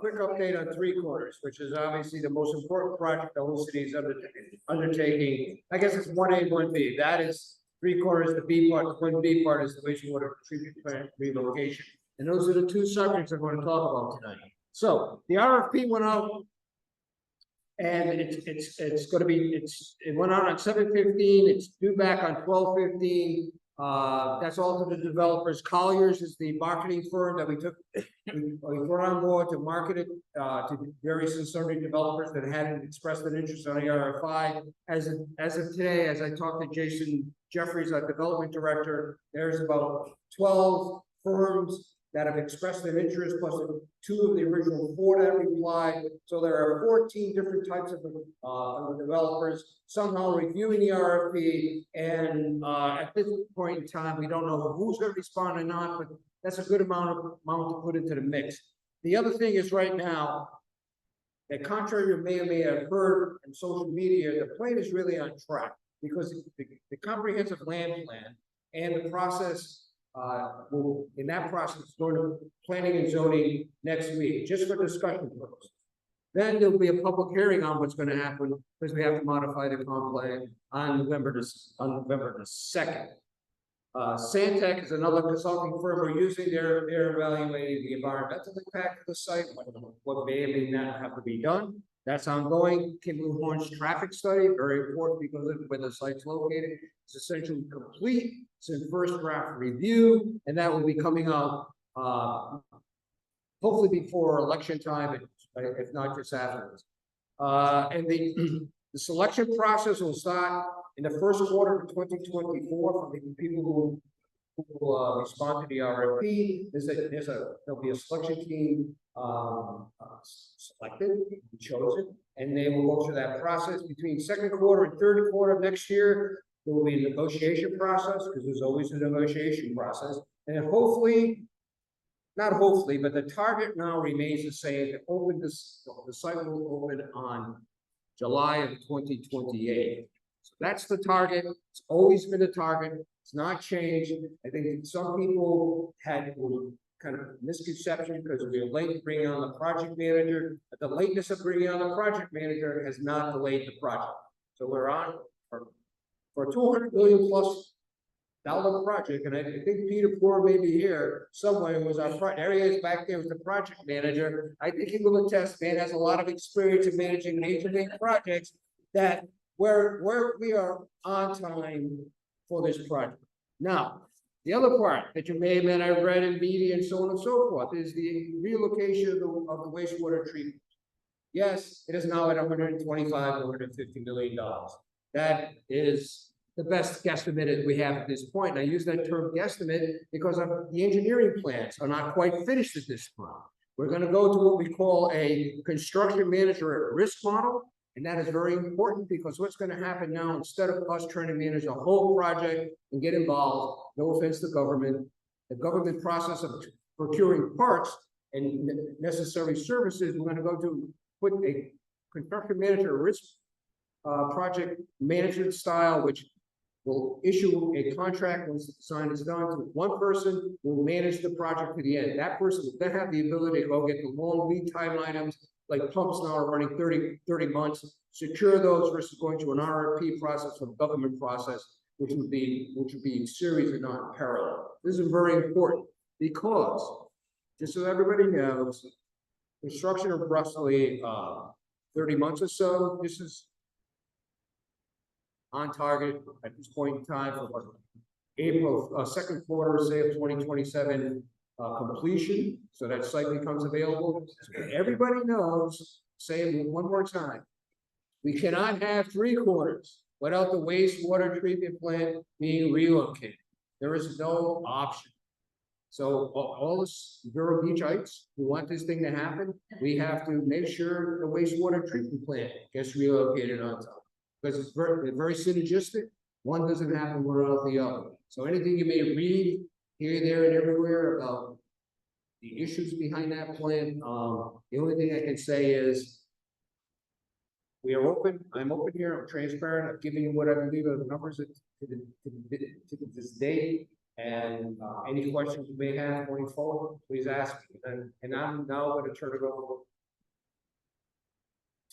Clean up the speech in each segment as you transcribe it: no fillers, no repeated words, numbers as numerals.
quick update on Three Quarters, which is obviously the most important project the whole city is undertaking. I guess it's 1A, 1B. That is Three Quarters, the B part. The 1B part is the wastewater treatment plant relocation. And those are the two subjects I'm going to talk about tonight. So the RFP went out, and it's going to be, it went out on 7/15. It's due back on 12/15. That's all to the developers. Colliers is the marketing firm that we brought on board to market it to various and sundry developers that hadn't expressed an interest on the RFI. As of today, as I talked to Jason Jeffries, our development director, there's about 12 firms that have expressed their interest, plus 2 of the original 4 that replied. So there are 14 different types of developers somehow reviewing the RFP. And at this point in time, we don't know who's going to respond or not, but that's a good amount to put into the mix. The other thing is right now, that contrary to may have heard on social media, the plan is really on track because the comprehensive land plan and the process in that process, going to planning and zoning next week, just for discussion purposes. Then there'll be a public hearing on what's going to happen because we have to modify the comp plan on November the 2nd. Santec is another consulting firm. We're using they're evaluating the environmental impact of the site, what may or may not have to be done. That's ongoing. Kimberly Horn's traffic study, very important because of where the site's located. It's essentially complete. It's in first draft review, and that will be coming out hopefully before election time, if not just afterwards. And the selection process will start in the first quarter of 2024 for the people who respond to the RFP. There'll be a selection team selected, chosen, and they will go through that process between second quarter and third quarter of next year. There will be a negotiation process because there's always a negotiation process, and hopefully, not hopefully, but the target now remains the same. The site will open on July of 2028. So that's the target. It's always been the target. It's not changed. I think some people had kind of misconception because we were late to bring on the project manager, but the lateness of bringing on the project manager has not delayed the project. So we're on for a $200 million plus project, and I think Peter Poor may be here somewhere. Was our areas back there with the project manager. I think he will attest. Man has a lot of experience in managing major projects. That where we are on time for this project. Now, the other part that you may have read in media and so on and so forth is the relocation of the wastewater treatment. Yes, it is now at $125 to $150 million. That is the best guesstimate we have at this point. And I use that term guesstimate because the engineering plans are not quite finished at this point. We're going to go to what we call a construction manager at risk model. And that is very important because what's going to happen now, instead of us trying to manage a whole project and get involved, no offense to government, the government process of procuring parts and necessary services, we're going to go to put a construction manager risk project management style, which will issue a contract once the design is done to one person will manage the project to the end. That person will then have the ability to go get the long lead time items, like pumps now are running 30 months, secure those versus going to an RFP process or government process, which would be in series and not in parallel. This is very important because, just so everybody knows, construction of roughly 30 months or so. This is on target at this point in time for April, second quarter, say of 2027 completion. So that site becomes available. So everybody knows, say it one more time, we cannot have Three Quarters without the wastewater treatment plant being relocated. There is no option. So all us Vero Beachites who want this thing to happen, we have to make sure the wastewater treatment plant gets relocated on top. Because it's very synergistic. One doesn't happen without the other. So anything you may read here, there, and everywhere about the issues behind that plan, the only thing I can say is we are open. I'm open here. I'm transparent. I'm giving you what I believe are the numbers to this day. And any questions you may have going forward, please ask me. And I'm now going to turn it over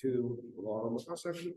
to Laura.